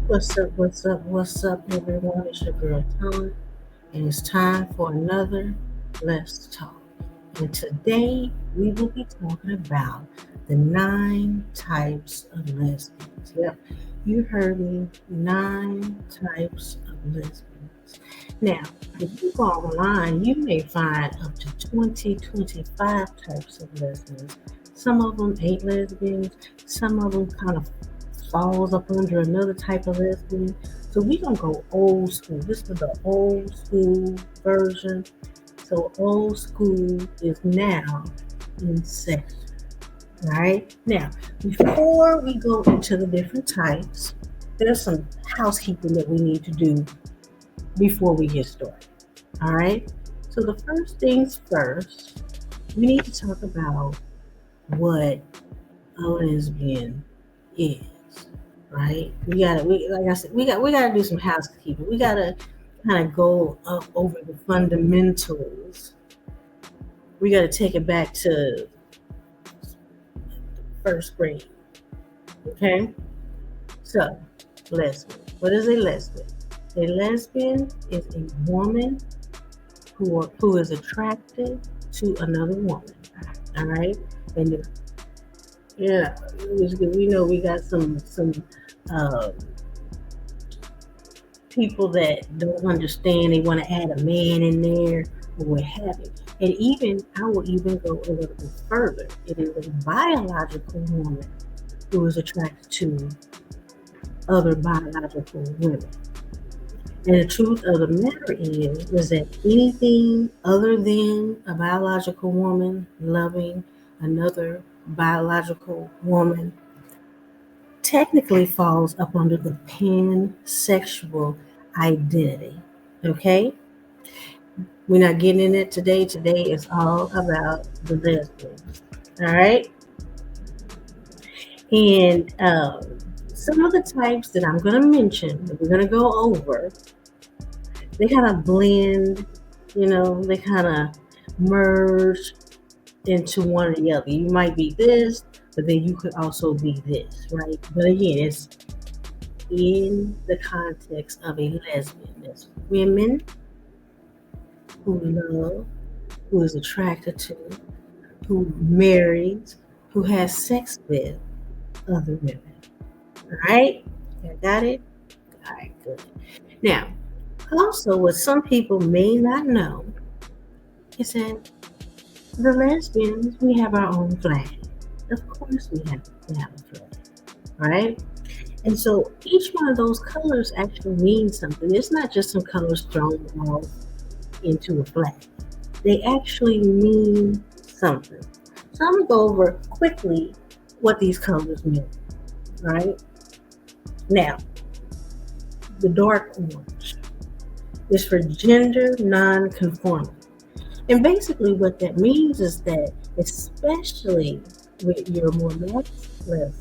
What's up, everyone? It's your girl Tom, and it's time for another Let's Talk. And today we will be talking about the 9 types of lesbians. Yep, you heard me, 9 types of lesbians. Now, if you go online, you may find up to 20, 25 types of lesbians. Some of them ain't lesbians, some of them kind of falls up under another type of lesbian. So we gonna go old school. This is the old school version. So old school is now in session. All right. Now, before we go into the different types, there's some housekeeping that we need to do before we get started. All right. So the first things first, we need to talk about what a lesbian is, right? Like I said, we gotta do some housekeeping. We gotta kind of go up over the fundamentals. We gotta take it back to first grade, okay? So, lesbian. What is a lesbian? A lesbian is a woman who is attracted to another woman. All right, and yeah, we know we got some uh, people that don't understand. They want to add a man in there or what have you. And even I will even go a little bit further. It is a biological woman who is attracted to other biological women. And the truth of the matter is that anything other than a biological woman loving another biological woman technically falls up under the pansexual identity. Okay? We're not getting in it today. Today is all about the lesbians. All right? And some of the types that I'm going to mention, that we're going to go over, they kind of blend, they kind of merge into one or the other. You might be this, but then you could also be this, right? But again, it's in the context of a lesbian. There's women who love, who is attracted to, who marries, who has sex with other women. All right? I got it? All right, good. Now, also, what some people may not know is that the lesbians, we have our own flag. Of course, we have a flag, right? And so each one of those colors actually means something. It's not just some colors thrown off into a flag. They actually mean something. So I'm gonna go over quickly what these colors mean. Right? Now, the dark orange is for gender non-conforming. And basically what that means is that, especially with your more masculine,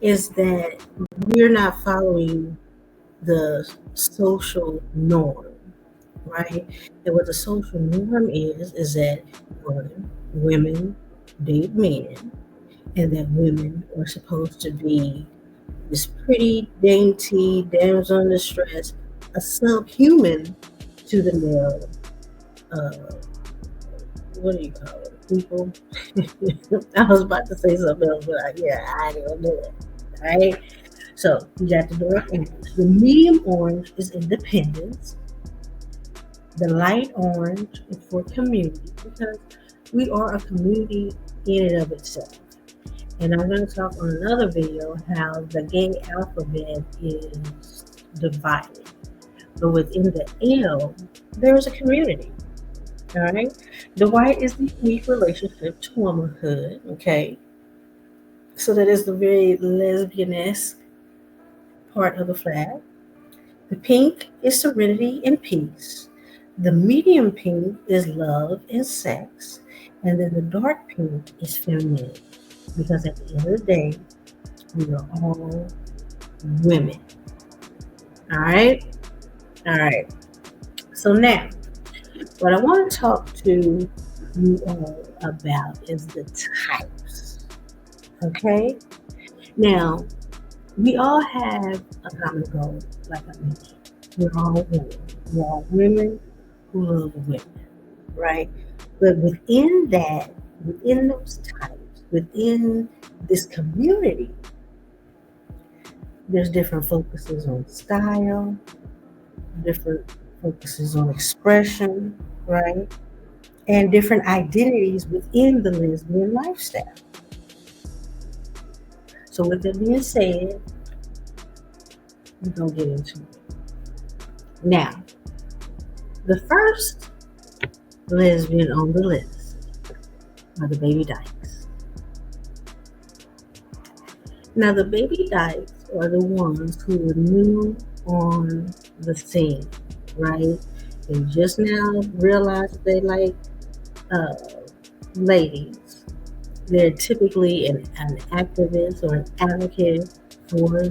is that we're not following the social norm, right? And what the social norm is that women date men, and that women are supposed to be this pretty, dainty, damsel in distress, a subhuman to the male. Uh, what do you call it? People. I was about to say something else, but I ain't gonna do it. All right. So you got the dark orange. The medium orange is independence. The light orange is for community because we are a community in and of itself. And I'm going to talk on another video how the gay alphabet is divided. But within the L, there is a community. All right. The white is the unique relationship to womanhood. Okay. So that is the very lesbian-esque part of the flag. The pink is serenity and peace. The medium pink is love and sex. And then the dark pink is femininity. Because at the end of the day, we are all women. All right? All right. So now, what I want to talk to you all about is the types. Okay? Now, We all have a common goal, like I mentioned. We're all women. We're all women who love women, right? But within that, within those types, within this community, there's different focuses on style, different focuses on expression, right? And different identities within the lesbian lifestyle. So, with that being said, we're going to get into it. Now, the first lesbian on the list are the baby dykes. Now, the baby dykes are the ones who are new on the scene, right? They just now realize that they like uh, ladies. They're typically an activist or an advocate for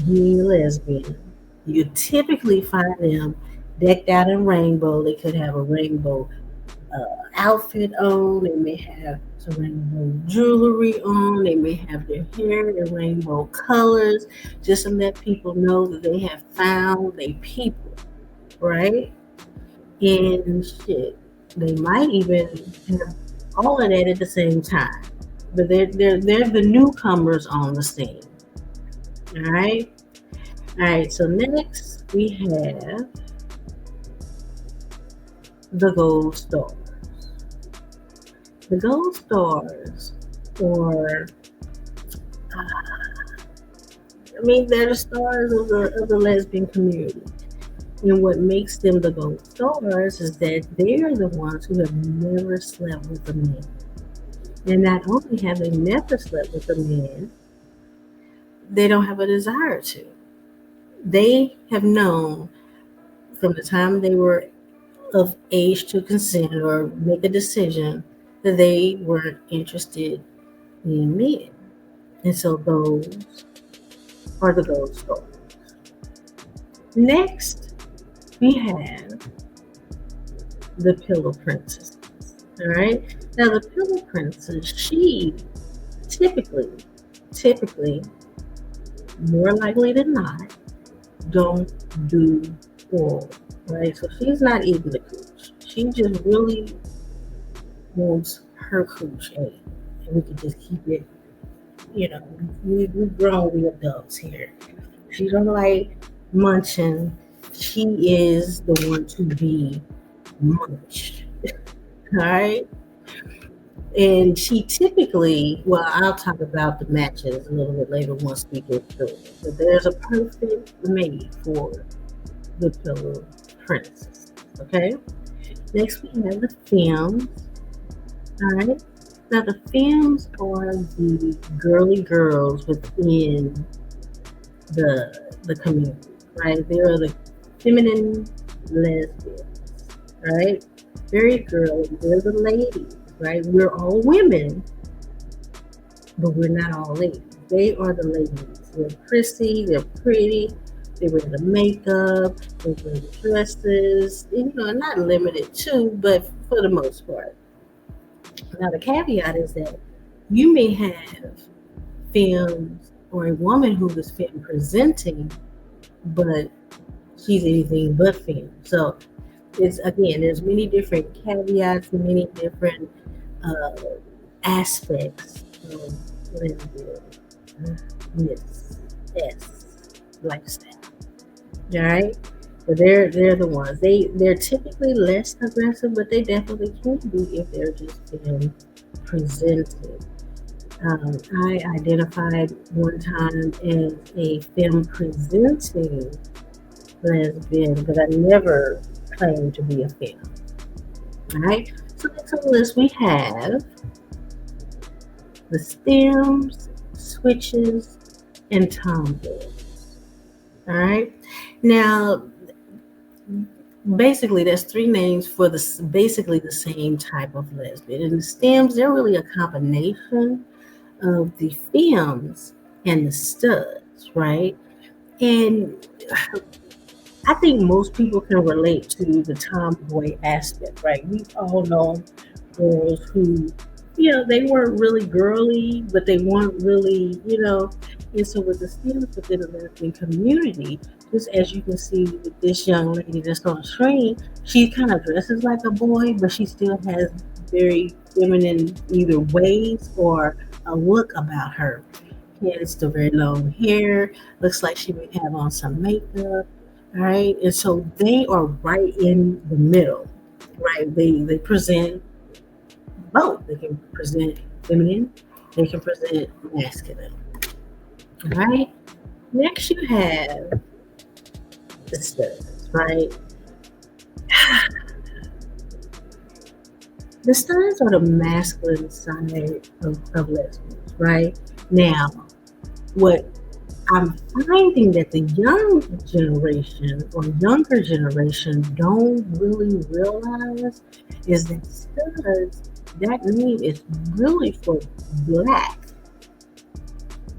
being a lesbian. You typically find them decked out in rainbow. They could have a rainbow outfit on. They may have some rainbow jewelry on. They may have their hair in rainbow colors, just to let people know that they have found their people, right? And shit, they might even have all of that at the same time. But they're the newcomers on the scene. All right. All right. So next we have the gold stars. The gold stars, or I mean, they're the stars of the lesbian community. And what makes them the gold stars is that they are the ones who have never slept with a man. And not only have they never slept with a man, they don't have a desire to. They have known from the time they were of age to consent or make a decision that they weren't interested in men. And so those are the gold stars. Next, we have the pillow princess. All right. Now, the pillow princess, she typically, typically, more likely than not, don't do oral. Right. So she's not eating the cooch. She just really wants her cooch ate. And we can just keep it, we grown, we adults here. She don't like munching. She is the one to be munched. All right. And she typically, well, I'll talk about the matches a little bit later once we get through it. But there's a perfect mate for the pillow princess. Okay. Next we have the femmes. All right. Now the femmes are the girly girls within the community, right? They are the feminine lesbians, right? Very girly. They're the ladies, right? We're all women, but we're not all ladies. They are the ladies. They're prissy, they're pretty, they wear the makeup, they wear the dresses, not limited to, but for the most part. Now the caveat is that you may have films or a woman who is film presenting, but she's anything but film. So it's, again, there's many different caveats, many different uh, aspects of lesbian lifestyle. All right, but they're the ones. They're typically less aggressive, but they definitely can be if they're just being presented. I identified one time as a film presenting lesbian, but I never claimed to be a film. All right. So next on the list we have the stems, switches, and tomboys. All right. Now, basically, there's three names for basically the same type of lesbian. And the stems, they're really a combination of the femmes and the studs, right? And I think most people can relate to the tomboy aspect, right? We all know girls who, they weren't really girly, but they weren't really, And so with the students within the lesbian community, just as you can see with this young lady that's on the screen, she kind of dresses like a boy, but she still has very feminine either ways or a look about her. She has still very long hair, looks like she may have on some makeup, right? And so they are right in the middle, right? They present both. They can present feminine, they can present masculine, right? Next, you have the studs, right? The studs are the masculine side of lesbians, right? Now, what I'm finding that the young generation or younger generation don't really realize is that studs, that name is really for black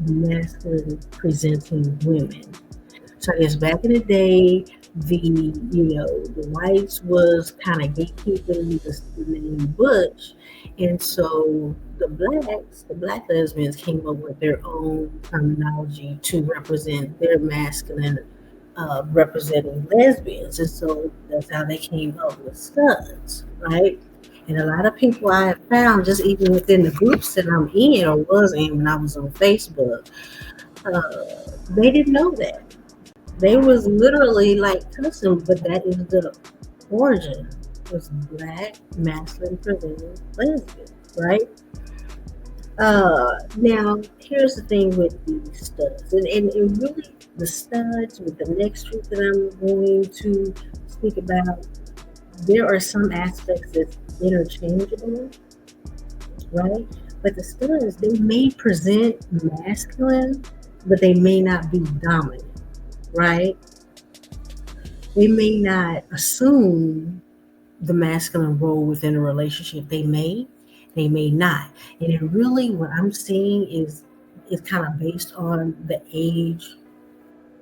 masculine presenting women. So I guess back in the day, the whites was kind of gatekeeping the name Butch, and so the black lesbians came up with their own terminology to represent their masculine, representing lesbians, and so that's how they came up with studs, right? And a lot of people I have found, just even within the groups that I'm in or was in when I was on Facebook, they didn't know that. They was literally like cussing, but that is the origin. It was black, masculine, presenting lesbian, right? Now here's the thing with these studs, and really the studs with the next group that I'm going to speak about. There are some aspects that's interchangeable, right? But the studs, they may present masculine, but they may not be dominant, right? They may not assume the masculine role within a relationship. They may not. And it really, what I'm seeing is kind of based on the age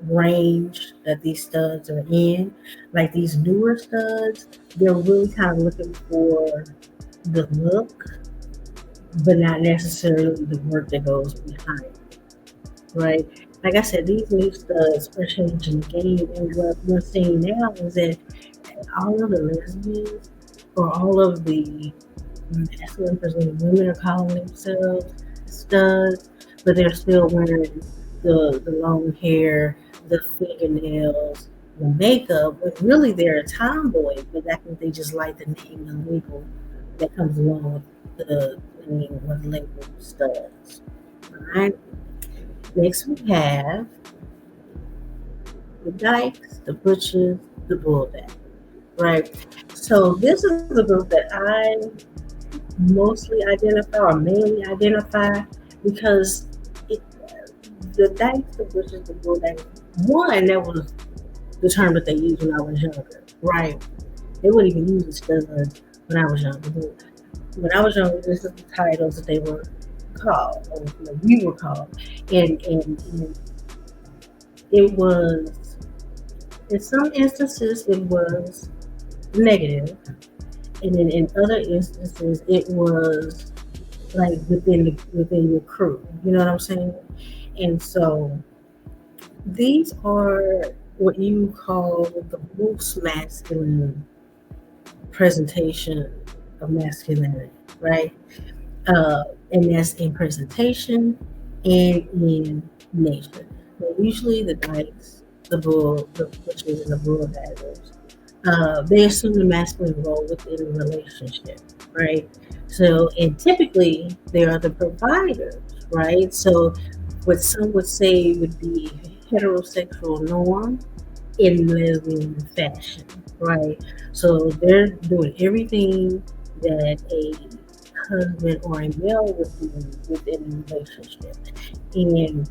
range that these studs are in. Like these newer studs, they're really kind of looking for the look, but not necessarily the work that goes behind it, right? Like I said, these new studs are changing the game, and what we're seeing now is that all of the lesbians or all of the masculine presenting women are calling themselves studs, but they're still wearing the long hair, the fingernails, the makeup. But really, they're a tomboy, but I think they just like the name and label that comes along with the name or the label studs. All right. Next, we have the dykes, the butchers, the bullback. Right. So this is the group that I mostly identify or mainly identify because it, the dykes, the butchers, the bullback. One, that was the term that they used when I was younger. Right. They wouldn't even use the stud when I was younger. But when I was younger, this is the titles that they were called, or we were called, and it was in some instances it was negative, and then in other instances it was like within your crew. You know what I'm saying? And so these are what you call the most masculine presentation of masculinity, right? And that's in presentation and in nature. So usually the dykes, the butchers, and the bull daggers, they assume the masculine role within a relationship, right? So, and typically they are the providers, right? So, what some would say would be heterosexual norm in lesbian fashion, right? So they're doing everything that a husband or a male would do within a relationship. And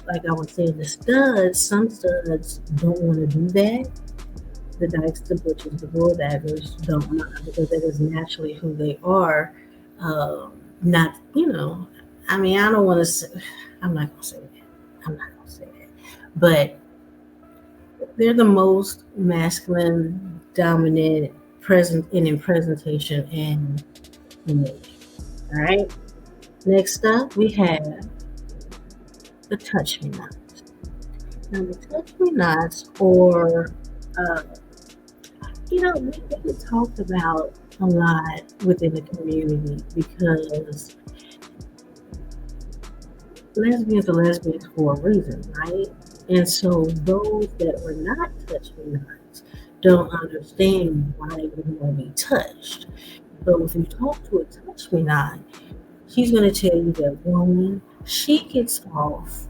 like I was saying, the studs, some studs don't want to do that. The dykes, the butchers, the bull daggers don't mind because that is naturally who they are. Not, I mean, I don't want to say, I'm not going to say that. I'm not going to say that. But they're the most masculine, dominant, present and in presentation and image. All right. Next up, we have the touch me nots. Now, the touch me nots, or uh, they get talked about a lot within the community because lesbians are lesbians for a reason, right? And so those that were not touch me nots don't understand why they would want to be touched. So if you talk to a touch me not, she's going to tell you that woman, she gets off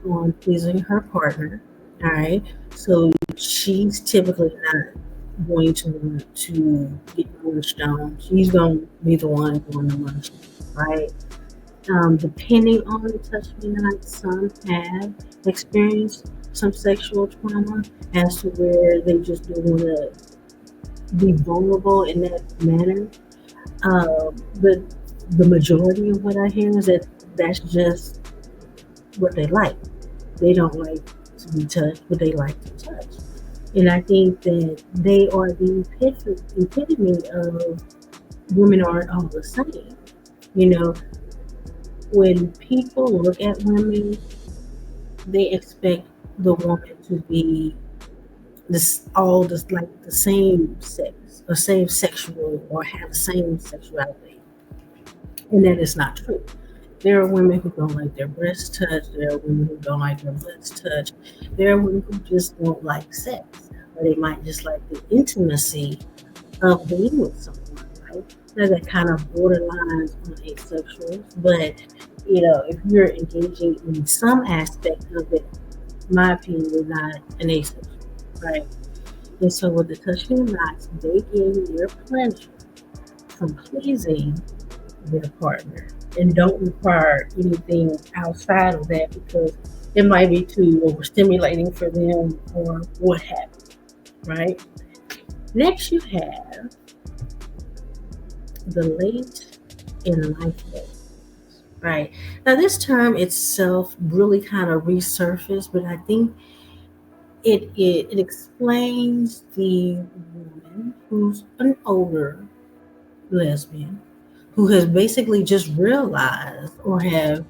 on pleasing her partner. All right. So she's typically not going to want to get mushed on. She's going to be the one doing the munching, right? Depending on the touch me not, some have experienced some sexual trauma as to where they just don't want to be vulnerable in that manner. But the majority of what I hear is that that's just what they like. They don't like to be touched, but they like to touch. And I think that they are the epitome of women aren't all the same. You know, when people look at women, they expect the woman to be this like the same sex or same sexual or have the same sexuality. And that is not true. There are women who don't like their breasts touched. There are women who don't like their butts touched. There are women who just don't like sex, or they might just like the intimacy of being with someone, right? Now that kind of borderlines on asexual, but if you're engaging in some aspect of it, in my opinion, you're not an asexual, right? And so with the touch me nots, they give you your pleasure from pleasing their partner and don't require anything outside of that because it might be too overstimulating for them or what have you, right? Next, you have the late in life phase, right? Now, this term itself really kind of resurfaced, but I think it explains the woman who's an older lesbian who has basically just realized or have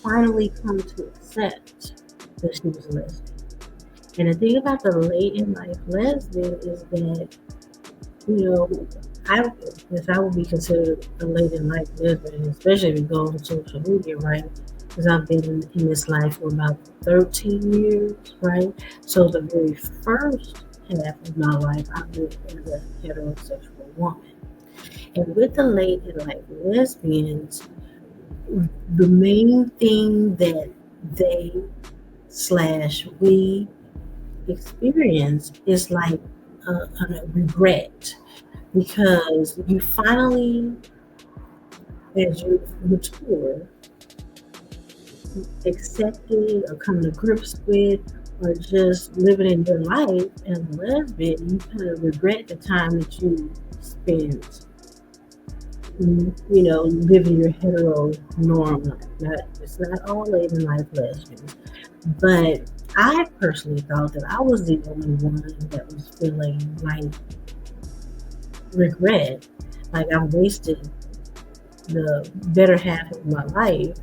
finally come to accept that she was a lesbian. And the thing about the late in life lesbian is that, you know, I guess I would be considered a late in life lesbian, especially if you go on social media, right? Because I've been in this life for about 13 years, right? So the very first half of my life, I lived as a heterosexual woman. And with the late in life lesbians, the main thing that they slash we experience is like a regret because you finally, as you mature, accepted or come to grips with or just living in your life as a lesbian, you kind of regret the time that you spent living your hetero norm life. It's not all late in life lesbians. But I personally thought that I was the only one that was feeling like regret. Like I wasted the better half of my life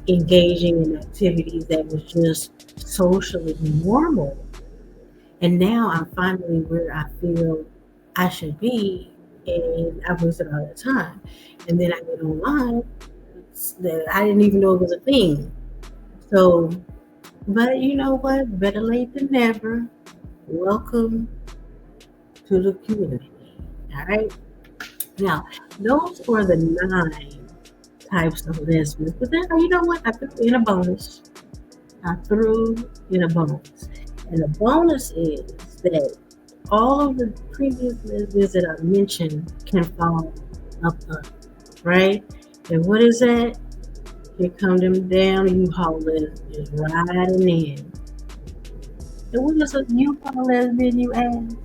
engaging in activities that was just socially normal. And now I'm finally where I feel I should be, and I wasted all that time. And then I get online that I didn't even know it was a thing. So, but you know what? Better late than never. Welcome to the community. All right. Now, those are the 9 types of lesbians. But then, you know what? I threw in a bonus. And the bonus is that all of the previous lesbians that I mentioned can fall up, right? And what is that? Here come them down U-Haul lesbians riding in. And what is a U-Haul lesbian, you ask?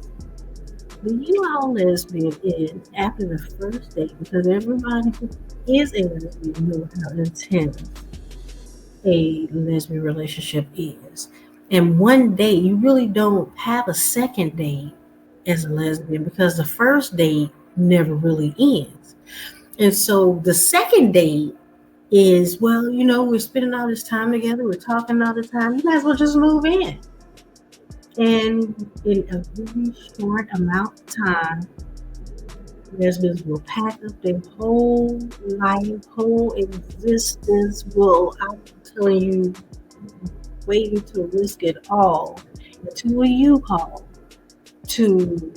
The U-Haul lesbian is after the first date because everybody who is a lesbian knows how intense a lesbian relationship is. And one date, you really don't have a second date as a lesbian because the first date never really ends. And so the second date is, well, we're spending all this time together, we're talking all the time. You might as well just move in. And in a really short amount of time, lesbians will pack up their whole life, whole existence. Will, I'm telling you, waiting to risk it all until you call to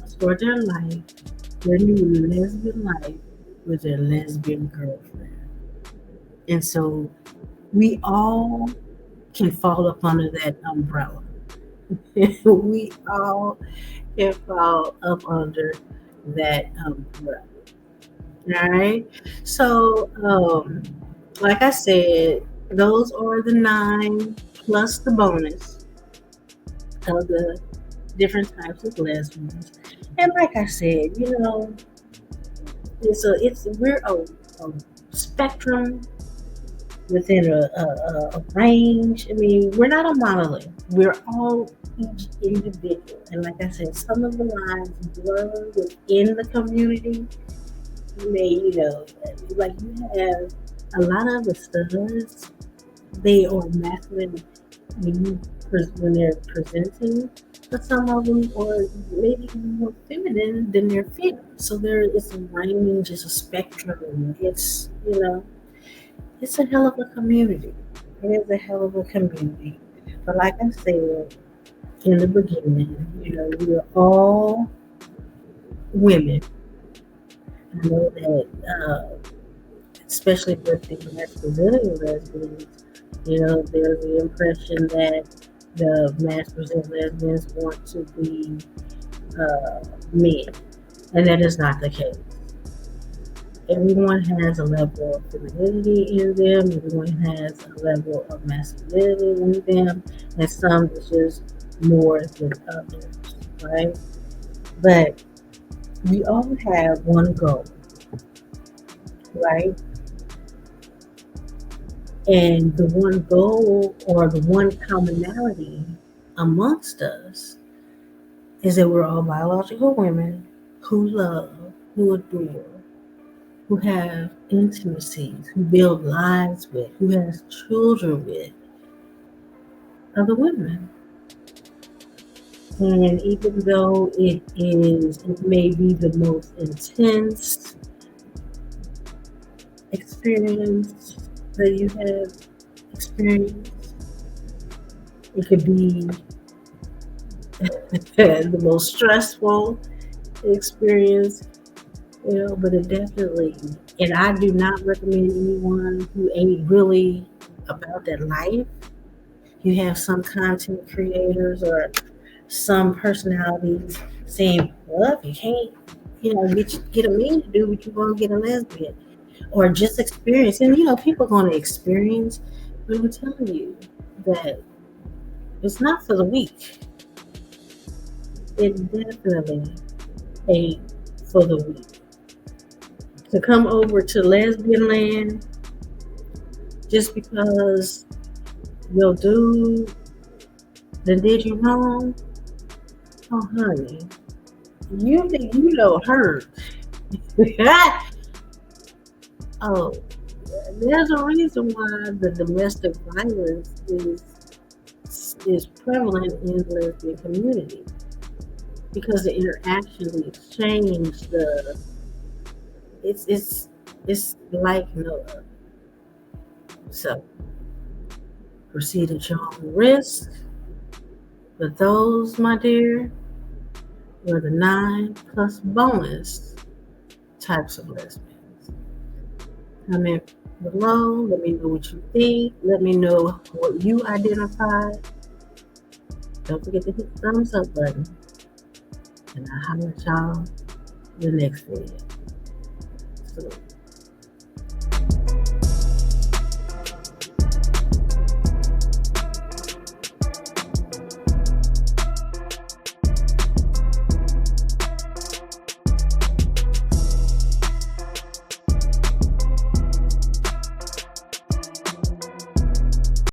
start their life, their new lesbian life with their lesbian girlfriend. And so we all can fall up under that umbrella. We all can fall up under that umbrella. All right. So, like I said, those are the 9 plus the bonus of the different types of lesbians. And like I said, we're a spectrum within a range. I mean, we're not a monolith. We're all each individual. And like I said, some of the lines blur within the community. You may, like you have a lot of the studs, they are masculine when they're presenting, but some of them are maybe more feminine than they're fit. So there is a range, it's a spectrum. It's a hell of a community. It is a hell of a community. But like I said in the beginning, we are all women. I know that, especially with the mass presenting lesbians, there's the impression that the mass presenting lesbians want to be men, and that is not the case. Everyone has a level of femininity in them. Everyone has a level of masculinity in them, and some is just more than others, right? But we all have one goal, right? And the one goal or the one commonality amongst us is that we're all biological women who love, who adore, who have intimacies, who build lives with, who has children with other women. And even though it may be the most intense experience that you have experienced, it could be the most stressful experience, but it definitely, and I do not recommend anyone who ain't really about that life. You have some content creators or some personalities saying, well, if you can't, get a man to do what you want to get a lesbian, or just experience. And, people are going to experience, but I'm telling you that it's not for the weak. It definitely ain't for the weak. To come over to lesbian land just because your dude that did you wrong, oh honey, you think you don't hurt. Oh, there's a reason why the domestic violence is prevalent in the lesbian community, because the interaction, the exchange, it's like no other. So proceed at your own risk. But those, my dear, were the 9 plus bonus types of lesbians. Comment below. Let me know what you think. Let me know what you identified. Don't forget to hit the thumbs up button. And I'll holler at y'all in the next video. So,